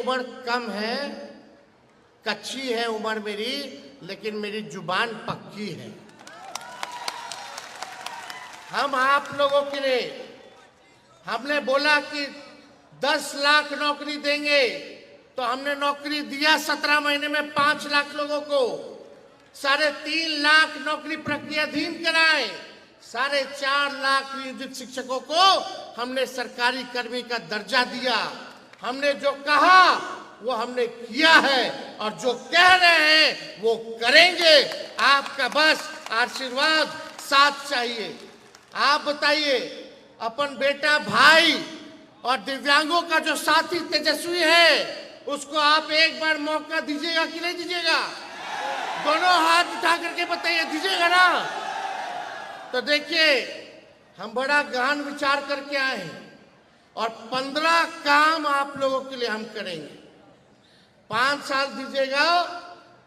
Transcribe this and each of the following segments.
उम्र कम है, कच्ची है उम्र मेरी, लेकिन मेरी जुबान पक्की है। हम आप लोगों के लिए हमने बोला कि 10 लाख नौकरी देंगे, तो हमने नौकरी दिया 17 महीने में 5 लाख लोगों को। 3.5 लाख नौकरी प्रक्रियाधीन कराए, 4.5 लाख नियोजित शिक्षकों को हमने सरकारी कर्मी का दर्जा दिया। हमने जो कहा वो हमने किया है, और जो कह रहे हैं वो करेंगे। आपका बस आशीर्वाद साथ चाहिए। आप बताइए, अपन बेटा भाई और दिव्यांगों का जो साथी तेजस्वी है, उसको आप एक बार मौका दीजिएगा कि नहीं दीजिएगा? दोनों हाथ उठा करके बताइए, दीजिएगा ना? तो देखिए, हम बड़ा गहन विचार करके आए हैं, और 15 काम आप लोगों के लिए हम करेंगे। 5 साल दीजिएगा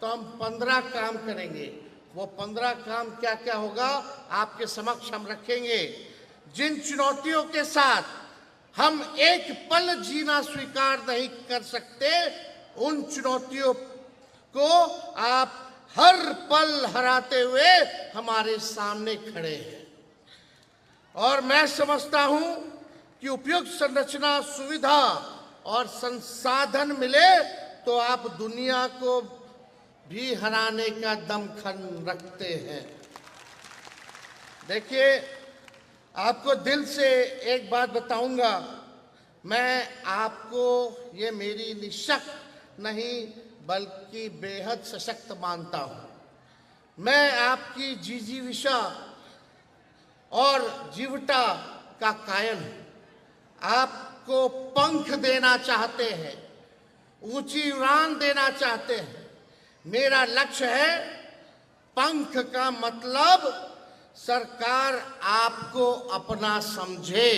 तो हम 15 काम करेंगे। वो 15 काम क्या क्या होगा आपके समक्ष हम रखेंगे। जिन चुनौतियों के साथ हम एक पल जीना स्वीकार नहीं कर सकते, उन चुनौतियों को आप हर पल हराते हुए हमारे सामने खड़े हैं। और मैं समझता हूं कि उपयुक्त संरचना, सुविधा और संसाधन मिले तो आप दुनिया को भी हराने का दमखम रखते हैं। देखिए, आपको दिल से एक बात बताऊंगा, मैं आपको ये मेरी निशक नहीं बल्कि बेहद सशक्त मानता हूं। मैं आपकी जिजीविषा और जीवटा का कायल हूं। आपको पंख देना चाहते हैं, ऊंची उड़ान देना चाहते हैं। मेरा लक्ष्य है, पंख का मतलब सरकार आपको अपना समझे।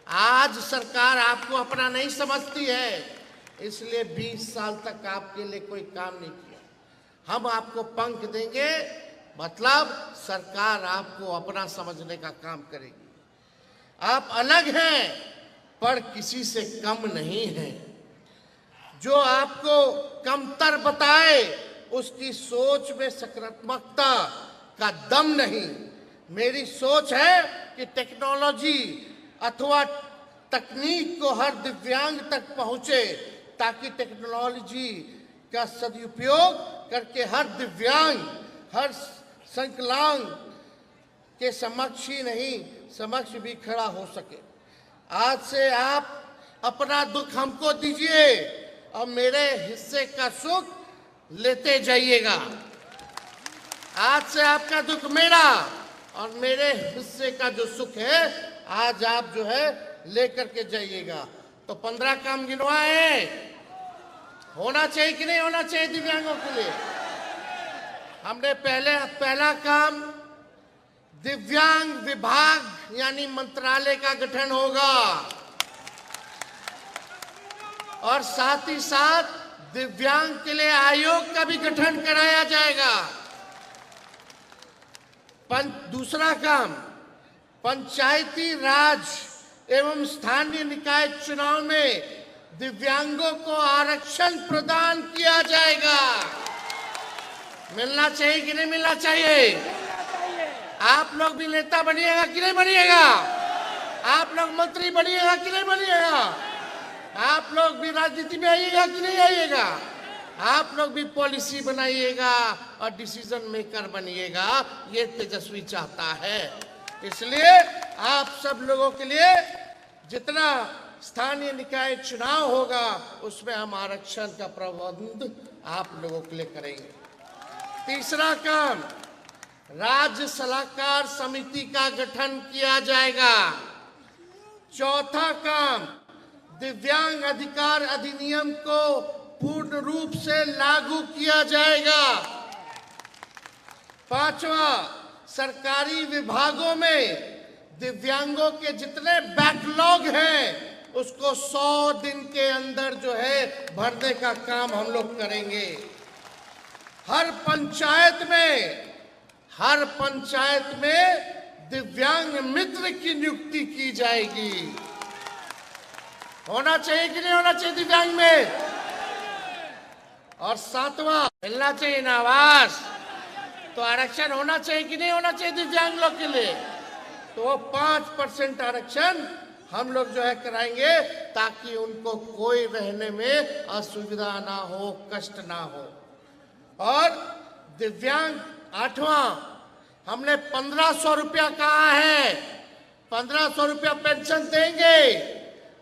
आज सरकार आपको अपना नहीं समझती है, इसलिए 20 साल तक आपके लिए कोई काम नहीं किया। हम आपको पंख देंगे, मतलब सरकार आपको अपना समझने का काम करेगी। आप अलग हैं, पर किसी से कम नहीं हैं। जो आपको कमतर बताए, उसकी सोच में सकारात्मकता का दम नहीं। मेरी सोच है कि टेक्नोलॉजी अथवा तकनीक को हर दिव्यांग तक पहुंचे, ताकि टेक्नोलॉजी का सदुपयोग करके हर दिव्यांग, हर संकलांग के समक्ष ही नहीं, समक्ष भी खड़ा हो सके। आज से आप अपना दुख हमको दीजिए और मेरे हिस्से का सुख लेते जाइएगा। आज से आपका दुख मेरा और मेरे हिस्से का जो सुख है, आज आप जो है लेकर के जाइएगा। तो 15 काम गिनवाए, होना चाहिए कि नहीं होना चाहिए दिव्यांगों के लिए? हमने पहला काम, दिव्यांग विभाग यानी मंत्रालय का गठन होगा, और साथ ही साथ दिव्यांग के लिए आयोग का भी गठन कराया जाएगा। दूसरा काम, पंचायती राज एवं स्थानीय निकाय चुनाव में दिव्यांगों को आरक्षण प्रदान किया जाएगा। मिलना चाहिए कि नहीं मिलना चाहिए? आप लोग भी नेता बनिएगा कि नहीं बनिएगा? आप लोग मंत्री बनिएगा कि नहीं बनिएगा? आप लोग भी राजनीति में आइएगा कि नहीं आइएगा? आप लोग भी पॉलिसी बनाइएगा और डिसीजन मेकर बनिएगा। ये तेजस्वी चाहता है। इसलिए आप सब लोगों के लिए जितना स्थानीय निकाय चुनाव होगा, उसमें हम आरक्षण का प्रबंध आप लोगों के लिए करेंगे। तीसरा काम, राज्य सलाहकार समिति का गठन किया जाएगा। चौथा काम, दिव्यांग अधिकार अधिनियम को पूर्ण रूप से लागू किया जाएगा। पांचवा, सरकारी विभागों में दिव्यांगों के जितने बैकलॉग हैं, उसको 100 दिन के अंदर जो है भरने का काम हम लोग करेंगे। हर पंचायत में दिव्यांग मित्र की नियुक्ति की जाएगी। होना चाहिए कि नहीं होना चाहिए दिव्यांग में? और सातवां, मिलना चाहिए ना आवास, तो आरक्षण होना चाहिए कि नहीं होना चाहिए दिव्यांग लोग के लिए? तो वो 5% आरक्षण हम लोग जो है कराएंगे, ताकि उनको कोई रहने में असुविधा ना हो, कष्ट ना हो। और दिव्यांग, आठवां, हमने 1500 रुपया कहा है, 1500 रुपया पेंशन देंगे,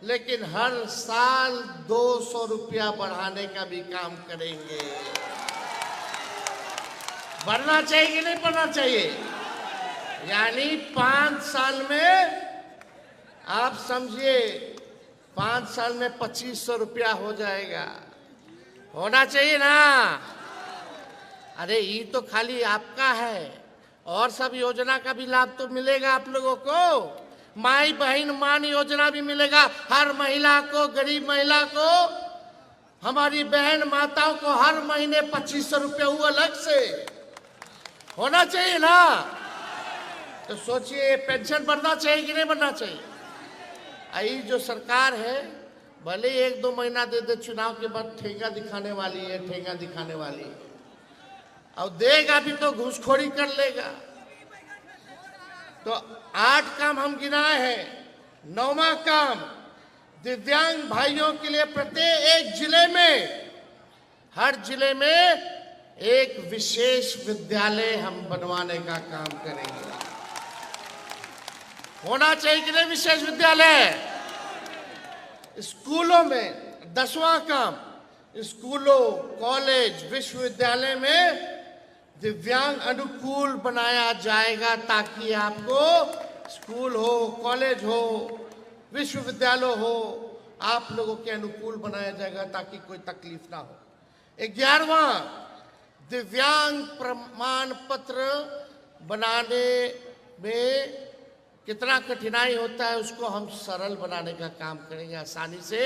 लेकिन हर साल 200 रुपया बढ़ाने का भी काम करेंगे। बढ़ना चाहिए कि नहीं बढ़ना चाहिए? यानी 5 साल में, आप समझिए, 5 साल में 2500 रुपया हो जाएगा। होना चाहिए ना? अरे ये तो खाली आपका है, और सब योजना का भी लाभ तो मिलेगा आप लोगों को। माई बहन मान योजना भी मिलेगा हर महिला को, गरीब महिला को, हमारी बहन माताओं को हर महीने 2500 रुपया वो अलग से होना चाहिए ना। तो सोचिए, पेंशन बढ़ना चाहिए कि नहीं बढ़ना चाहिए? आई जो सरकार है, भले 1-2 महीना दे दे, चुनाव के बाद ठेंगा दिखाने वाली है, ठेंगा दिखाने वाली है। और देगा भी तो घूसखोरी कर लेगा। तो 8 काम हम गिनाए हैं। 9वां काम, दिव्यांग भाइयों के लिए प्रत्येक जिले में, हर जिले में एक विशेष विद्यालय हम बनवाने का काम करेंगे। होना चाहिए कि नहीं विशेष विद्यालय? स्कूलों में 10वां काम, स्कूलों, कॉलेज, विश्वविद्यालय में दिव्यांग अनुकूल बनाया जाएगा, ताकि आपको स्कूल हो, कॉलेज हो, विश्वविद्यालय हो, आप लोगों के अनुकूल बनाया जाएगा, ताकि कोई तकलीफ ना हो। 11वां, दिव्यांग प्रमाण पत्र बनाने में कितना कठिनाई होता है, उसको हम सरल बनाने का काम करेंगे। आसानी से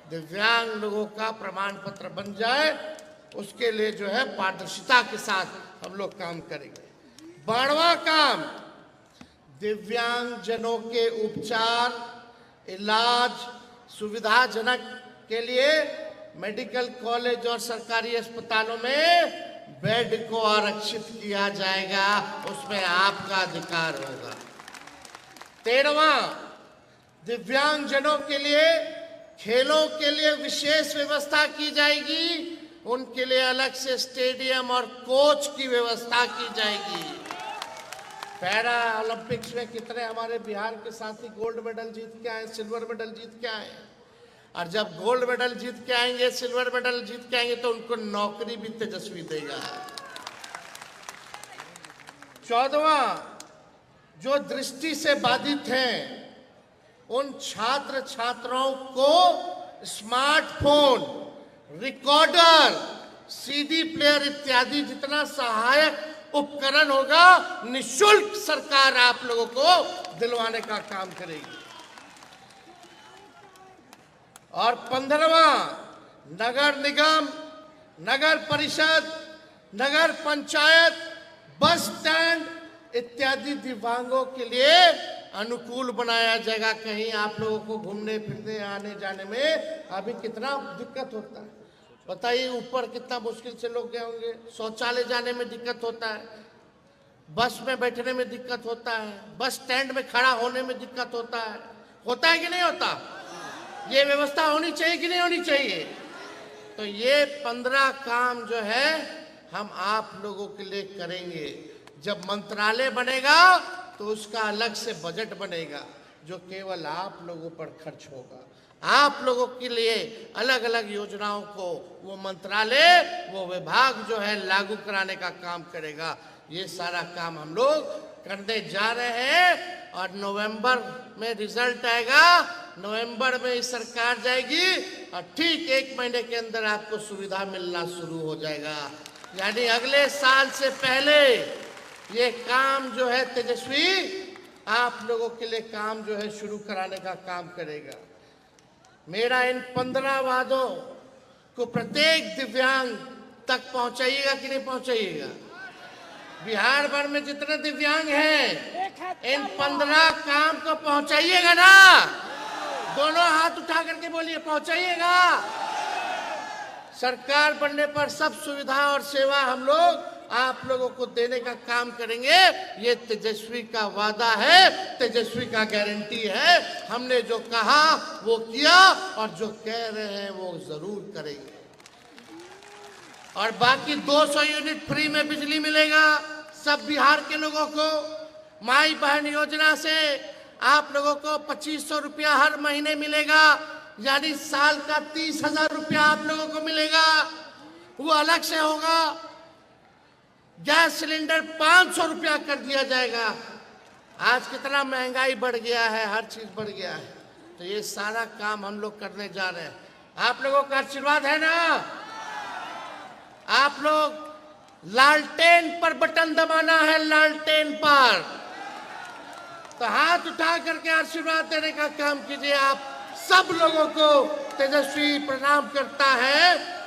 दिव्यांग लोगों का प्रमाण पत्र बन जाए, उसके लिए जो है पारदर्शिता के साथ हम लोग काम करेंगे। 12वां काम, दिव्यांग जनों के उपचार, इलाज सुविधाजनक के लिए मेडिकल कॉलेज और सरकारी अस्पतालों में बेड को आरक्षित किया जाएगा, उसमें आपका अधिकार होगा। 13वां, दिव्यांग जनों के लिए खेलों के लिए विशेष व्यवस्था की जाएगी, उनके लिए अलग से स्टेडियम और कोच की व्यवस्था की जाएगी। पैरा ओलंपिक्स में कितने हमारे बिहार के साथी गोल्ड मेडल जीत के आए, सिल्वर मेडल जीत के आए, और जब गोल्ड मेडल जीत के आएंगे, सिल्वर मेडल जीत के आएंगे, तो उनको नौकरी भी तेजस्वी देगा। 14वां, जो दृष्टि से बाधित हैं, उन छात्र छात्राओं को स्मार्टफोन, रिकॉर्डर, सीडी प्लेयर इत्यादि जितना सहायक उपकरण होगा, निःशुल्क सरकार आप लोगों को दिलवाने का काम करेगी। और 15वां, नगर निगम, नगर परिषद, नगर पंचायत, बस स्टैंड इत्यादि दिव्यांगों के लिए अनुकूल बनाया जाएगा। कहीं आप लोगों को घूमने फिरने, आने जाने में अभी कितना दिक्कत होता है, बताइए। ऊपर कितना मुश्किल से लोग गए होंगे, शौचालय जाने में दिक्कत होता है, बस में बैठने में दिक्कत होता है, बस स्टैंड में खड़ा होने में दिक्कत होता है कि नहीं होता? ये व्यवस्था होनी चाहिए कि नहीं होनी चाहिए? तो ये 15 काम जो है हम आप लोगों के लिए करेंगे। जब मंत्रालय बनेगा तो उसका अलग से बजट बनेगा, जो केवल आप लोगों पर खर्च होगा। आप लोगों के लिए अलग अलग योजनाओं को वो मंत्रालय, वो विभाग जो है लागू कराने का काम करेगा। ये सारा काम हम लोग करने जा रहे हैं, और नवंबर में रिजल्ट आएगा, नवंबर में सरकार जाएगी, और ठीक 1 महीने के अंदर आपको सुविधा मिलना शुरू हो जाएगा। यानी अगले साल से पहले ये काम जो है तेजस्वी आप लोगों के लिए काम जो है शुरू कराने का काम करेगा। मेरा इन 15 वादों को प्रत्येक दिव्यांग तक पहुंचाइएगा कि नहीं पहुंचाइएगा? बिहार भर में जितने दिव्यांग हैं, इन 15 काम को पहुंचाइएगा ना? दोनों हाथ उठा करके बोलिए, पहुंचाइएगा। सरकार बनने पर सब सुविधा और सेवा हम लोग आप लोगों को देने का काम करेंगे। ये तेजस्वी का वादा है, तेजस्वी का गारंटी है। हमने जो कहा वो किया और जो कह रहे हैं वो जरूर करेंगे। और बाकी 200 यूनिट फ्री में बिजली मिलेगा सब बिहार के लोगों को। माई बहन योजना से आप लोगों को 2500 रुपया हर महीने मिलेगा, यानी साल का 30,000 रुपया आप लोगों को मिलेगा। वो अलग से होगा। गैस सिलेंडर 500 रुपया कर दिया जाएगा। आज कितना महंगाई बढ़ गया है, हर चीज बढ़ गया है। तो ये सारा काम हम लोग करने जा रहे हैं। आप लोगों का आशीर्वाद है ना? आप लोग लालटेन पर बटन दबाना है, लालटेन पर। तो हाथ उठा करके आशीर्वाद देने का काम कीजिए। आप सब लोगों को तेजस्वी प्रणाम करता है।